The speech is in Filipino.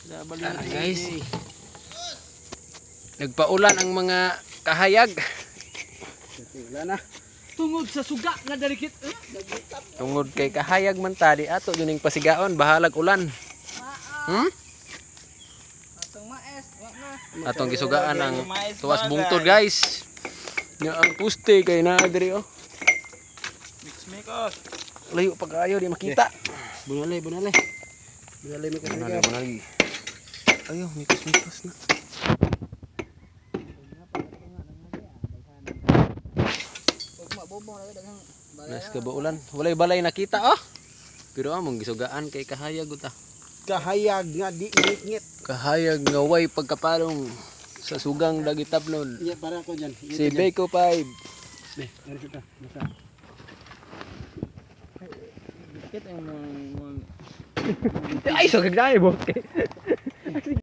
Tara guys. Nagpaulan ang mga kahayag. Wala na. Tungod sa suga nga darikit. Tungod kay kahayag man tadi ato dining pasigaon bahalag ulan. Atong maes, wa na. Atong gisugaan ang tuwas bungtod guys. Nya ang puste kay naa diri oh. Mix mikos. Layo pa kayo di makita. Bunalay, bunalay. Bunalay mikos. Bunali. Ayo mikos na. Nas kabaulan. Walay balay nakita oh. Pero among gisugaan kay kahayag uta. Kahayag nga di ngit. Kahayag nga way pagkapalong sa sugang dagitapnon. Iya para ko diyan. Si Beko 5. Ano kita? Masa. Dikit ang Ay so kagdai boke.